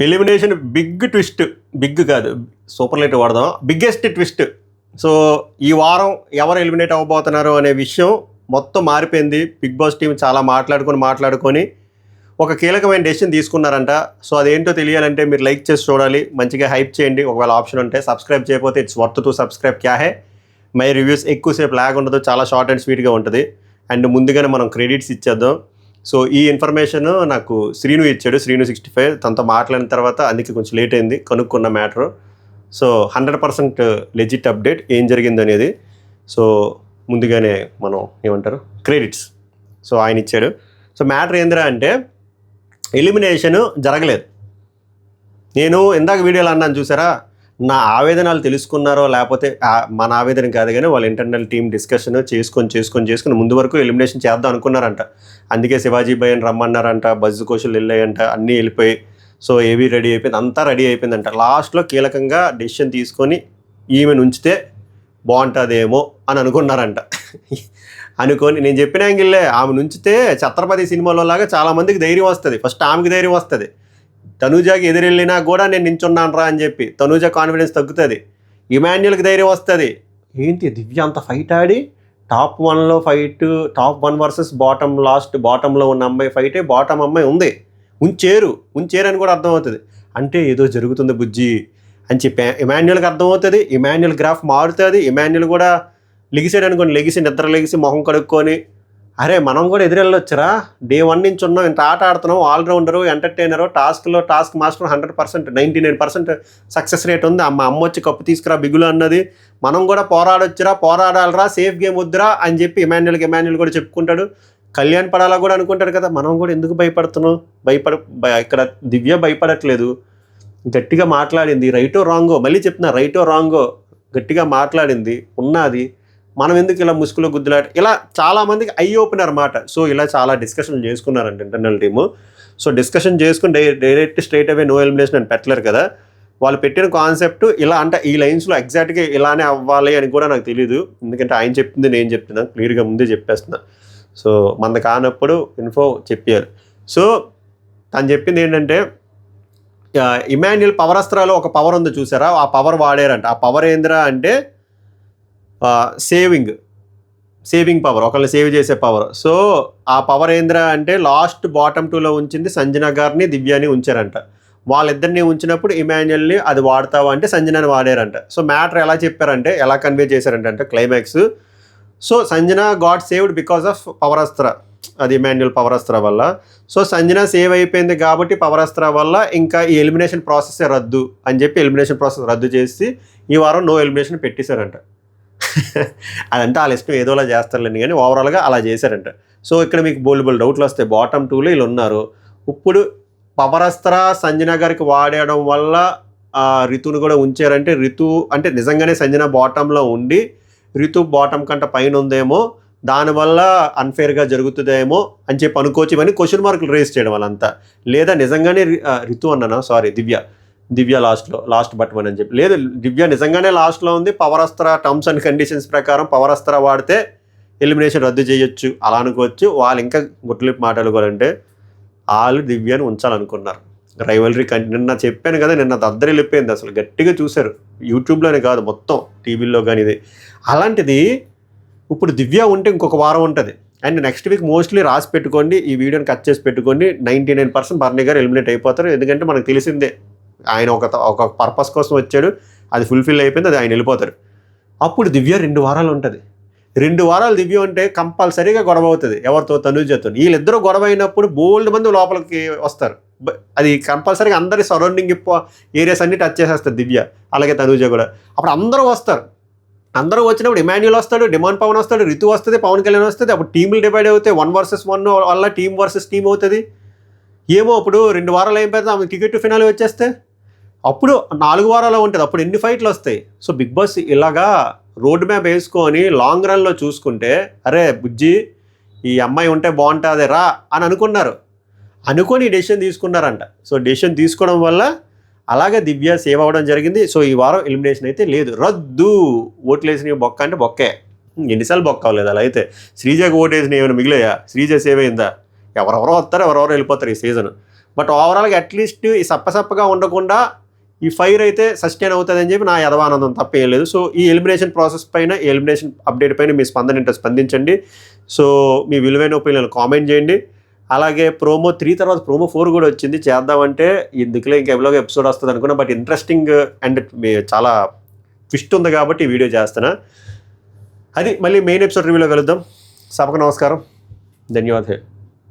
Elimination big twist, big కాదు superlative వాడదాం, biggest twist. So ఈ వారం ఎవరు ఎలిమినేట్ అవ్వబోతున్నారు అనే విషయం మొత్తం మారిపోయింది. బిగ్ బాస్ టీం చాలా మాట్లాడుకొని ఒక కీలకమైన డెసిషన్ తీసుకున్నారంట. సో అదేంటో తెలియాలంటే మీరు లైక్ చేసి చూడాలి, మంచిగా హైప్ చేయండి. ఒకవేళ ఆప్షన్ ఉంటే సబ్స్క్రైబ్ చేయకపోతే ఇట్స్ వర్త్ టు సబ్స్క్రైబ్. క్యా హే మై రివ్యూస్ ఎక్కువసేపు లాగ్ ఉండదు, చాలా షార్ట్ అండ్ స్వీట్గా ఉంటుంది. అండ్ ముందుగానే మనం క్రెడిట్స్ ఇచ్చేద్దాం. సో ఈ ఇన్ఫర్మేషన్ నాకు శ్రీను ఇచ్చాడు, శ్రీను 65. తనతో మాట్లాడిన తర్వాత అందుకే కొంచెం లేట్ అయింది కనుక్కున్న మ్యాటరు. సో 100% లెజిట్ అప్డేట్ ఏం జరిగింది అనేది. సో ముందుగానే మనం ఏమంటారు క్రెడిట్స్ సో ఆయన ఇచ్చాడు. సో మ్యాటర్ ఏందిరా అంటే ఎలిమినేషన్ జరగలేదు. నేను ఇందాక వీడియోలో అన్నాను చూసారా, నా ఆవేదనలు తెలుసుకున్నారో లేకపోతే మన ఆవేదన కాదు కానీ వాళ్ళ ఇంటర్నల్ టీమ్ డిస్కషన్ చేసుకొని ముందు వరకు ఎలిమినేషన్ చేద్దాం అనుకున్నారంట. అందుకే శివాజీ భయ్యని రమ్మన్నారంట, బజ్జు కోషులు వెళ్ళాయంట, అన్నీ వెళ్ళిపోయి సో ఏవీ రెడీ అయిపోయింది, అంతా రెడీ అయిపోయిందంట. లాస్ట్లో కీలకంగా డెసిషన్ తీసుకొని ఈమెను ఉంచితే బాగుంటుందేమో అని అనుకున్నారంట. అనుకొని నేను చెప్పిన యాంగిల్లే, ఆమె నుంచితే ఛత్రపతి సినిమాలో లాగా చాలామందికి ధైర్యం వస్తుంది. ఫస్ట్ ఆమెకి ధైర్యం వస్తుంది, తనూజాకి ఎదురెళ్ళినా కూడా నేను నించున్నాను రా అని చెప్పి తనూజా కాన్ఫిడెన్స్ తగ్గుతుంది, ఇమాన్యుల్కి ధైర్యం వస్తుంది. ఏంటి దివ్య అంత ఫైట్ ఆడి టాప్ 1లో ఫైట్, టాప్ 1 వర్సెస్ బాటంలో ఉన్న అమ్మాయి ఫైటే, బాటం అమ్మాయి ఉంది, ఉంచేరు అని కూడా అర్థమవుతుంది. అంటే ఏదో జరుగుతుంది బుజ్జి అని చెప్పి ఇమాన్యుల్కి అర్థమవుతుంది. ఇమాన్యుల్ గ్రాఫ్ మారుతుంది. ఇమాన్యుల్ కూడా లెగిసాడు అనుకోండి, నిద్ర లెగిసి మొహం కడుక్కొని అరే మనం కూడా ఎదురెళ్ళొచ్చురా, డే 1 నుంచి ఉన్నాం, ఇంత ఆట ఆడుతున్నాం, allrounder, entertainer, task master 100%, 99% success rate ఉంది. అమ్మ వచ్చి కప్పు తీసుకురా బిగులు అన్నది, మనం కూడా పోరాడాలరా, సేఫ్ గేమ్ వద్దురా అని చెప్పి ఇమాన్యుల్ కూడా చెప్పుకుంటాడు. కళ్యాణ్ పడాలా కూడా అనుకుంటాడు కదా, మనం కూడా ఎందుకు భయపడుతున్నాం, ఇక్కడ దివ్య భయపడట్లేదు, గట్టిగా మాట్లాడింది, రైటో రాంగో, మళ్ళీ చెప్తున్నా రైటో రాంగో, గట్టిగా మాట్లాడింది ఉన్నది, మనం ఎందుకు ఇలా ముసుగులో గుద్దులాట, ఇలా చాలామందికి ఐ ఓపెనర్ మాట. సో ఇలా చాలా డిస్కషన్ చేసుకున్నారంట ఇంటర్నల్ టీము. సో డిస్కషన్ చేసుకుని direct straight away no elimination అని పెట్టలేరు కదా, వాళ్ళు పెట్టిన కాన్సెప్ట్ ఇలా అంటే ఈ లైన్స్లో ఎగ్జాక్ట్గా ఇలానే అవ్వాలి అని కూడా నాకు తెలియదు. ఎందుకంటే ఆయన చెప్తుంది నేను చెప్తున్నాను, క్లియర్గా ముందే చెప్పేస్తున్నా. సో మంద కానప్పుడు ఇన్ఫో చెప్పారు. సో తను చెప్పింది ఏంటంటే ఇమాన్యుల్ పవర్ అస్త్రాలో ఒక పవర్ ఉంది చూసారా, ఆ పవర్ వాడారంట. ఆ పవర్ ఏందిరా అంటే సేవింగ్ పవర్, ఒకళ్ళని సేవ్ చేసే పవర్. సో ఆ పవర్ ఏందిరా అంటే లాస్ట్ బాటమ్ 2లో ఉంచింది సంజన గారిని, దివ్యాని ఉంచారంట. వాళ్ళిద్దరిని ఉంచినప్పుడు ఇమాన్యుల్ని అది వాడతావా అంటే సంజనాని వాడారంట. సో మ్యాటర్ ఎలా చెప్పారంటే, ఎలా కన్వే చేశారంటే climax, so Sanjana got saved because of power Astra, అది ఇమాన్యుల్ పవర్ అస్త్ర వల్ల. సో సంజన సేవ్ అయిపోయింది కాబట్టి పవర్ అస్త్ర వల్ల ఇంకా ఈ ఎలిమినేషన్ ప్రాసెస్ రద్దు అని చెప్పి ఎలిమినేషన్ ప్రాసెస్ రద్దు చేసి ఈ వారం నో ఎలిమినేషన్ పెట్టేశారంట. అదంటే వాళ్ళ ఇష్టం ఏదోలా చేస్తారులేండి కానీ ఓవరాల్గా అలా చేశారంట. సో ఇక్కడ మీకు బోల్డ్ డౌట్లు వస్తాయి. బాటమ్ 2లో వీళ్ళు ఉన్నారు. ఇప్పుడు పవర్ అస్త్ర సంజన గారికి వాడడం వల్ల రితుని కూడా ఉంచారంటే, రితు అంటే నిజంగానే సంజన బాటంలో ఉండి రితు బాటం కంటే పైన ఉందేమో, దానివల్ల అన్ఫేర్గా జరుగుతుందేమో అని చెప్పి అనుకోవచ్చు. ఇవన్నీ క్వశ్చన్ మార్కులు రేస్ చేయడం వాళ్ళంతా. లేదా నిజంగానే రితు అన్నానా, సారీ దివ్య లాస్ట్ బట్ 1 అని చెప్పి, లేదు దివ్య నిజంగానే లాస్ట్లో ఉంది, పవర్ అస్త్ర టర్మ్స్ అండ్ కండిషన్స్ ప్రకారం పవర్ అస్త్ర వాడితే ఎలిమినేషన్ రద్దు చేయొచ్చు అలా అనుకోవచ్చు. వాళ్ళు ఇంకా గుట్లిపి మాట్లాడుకోవాలంటే వాళ్ళు దివ్యను ఉంచాలనుకున్నారు. రైవలరీ నిన్న చెప్పాను కదా, నిన్న దద్దరిల్లిపోయింది, అసలు గట్టిగా చూశారు. యూట్యూబ్లోనే కాదు మొత్తం టీవీల్లో కానీ. ఇది అలాంటిది ఇప్పుడు దివ్య ఉంటే ఇంకొక వారం ఉంటుంది. అండ్ నెక్స్ట్ వీక్ మోస్ట్లీ రాసి పెట్టుకోండి, ఈ వీడియోని కట్ చేసి పెట్టుకోండి, 99% బర్నీ గారు ఎలిమినేట్ అయిపోతారు. ఎందుకంటే మనకు తెలిసిందే ఆయన ఒక పర్పస్ కోసం వచ్చాడు, అది ఫుల్ఫిల్ అయిపోయింది, అది ఆయన వెళ్ళిపోతారు. అప్పుడు దివ్య 2 వారాలు ఉంటుంది. 2 వారాలు దివ్య ఉంటే కంపల్సరీగా గొడవ అవుతుంది ఎవరితో, తనూజతో. వీళ్ళిద్దరూ గొడవ అయినప్పుడు బోల్డ్ మంది లోపలికి వస్తారు. అది కంపల్సరీగా అందరి సరౌండింగ్ ఏరియాస్ అన్ని టచ్ చేసేస్తారు దివ్య, అలాగే తనూజ కూడా. అప్పుడు అందరూ వస్తారు. అందరూ వచ్చినప్పుడు ఇమాన్యుల్ వస్తాడు, డిమాండ్ పవన్ వస్తాడు, రితు వస్తుంది, పవన్ కళ్యాణ్ వస్తుంది. అప్పుడు టీములు డివైడ్ అవుతాయి, 1 vs 1 వల్ల టీమ్ వర్సెస్ టీమ్ అవుతుంది. ఏమో అప్పుడు 2 వారాలు అయిపోతే ఆమె టికెట్ ఫినాల్ వచ్చేస్తే అప్పుడు 4 వారాలు ఉంటుంది. అప్పుడు ఎన్ని ఫైట్లు వస్తాయి. సో బిగ్ బాస్ ఇలాగా రోడ్ మ్యాప్ వేసుకొని లాంగ్ రన్లో చూసుకుంటే, అరే బుజ్జి ఈ అమ్మాయి ఉంటే బాగుంటుంది రా అని అనుకొని డెసిషన్ తీసుకున్నారంట. సో డెసిషన్ తీసుకోవడం వల్ల అలాగే దివ్య సేవ్ అవ్వడం జరిగింది. సో ఈ వారం ఎలిమినేషన్ అయితే లేదు, రద్దు. ఓట్లు వేసినవి బొక్క అంటే బొక్కే, ఎన్నిసార్లు బొక్క అవ్వలేదు. అలా అయితే శ్రీజకి ఓటు వేసినవి ఏమైనా మిగిలాయా? శ్రీజ సేవ్ అయిందా? ఎవరెవరో వస్తారు, ఎవరెవరో వెళ్ళిపోతారు ఈ సీజన్. బట్ ఓవరాల్గా అట్లీస్ట్ ఈ సప్పసప్పగా ఉండకుండా ఈ ఫైర్ అయితే సస్టైన్ అవుతుందని చెప్పి నా యదవానందం తప్ప ఏం లేదు. సో ఈ ఎలిమినేషన్ ప్రాసెస్ పైన, ఈ ఎలిమినేషన్ అప్డేట్ పైన మీ స్పందన ఏంటో స్పందించండి. సో మీ విలువైన ఒపీనియన్ కామెంట్ చేయండి. అలాగే ప్రోమో 3 తర్వాత ప్రోమో 4 కూడా వచ్చింది. చేద్దామంటే ఎందుకులే ఇంకా ఎవరో ఎపిసోడ్ వస్తుంది అనుకున్నా, బట్ ఇంట్రెస్టింగ్ అండ్ చాలా ట్విస్ట్ ఉంది కాబట్టి ఈ వీడియో చేస్తున్నా. అది మళ్ళీ మెయిన్ ఎపిసోడ్ రివ్యూలో కలుద్దాం. సభకు నమస్కారం, ధన్యవాదాలు.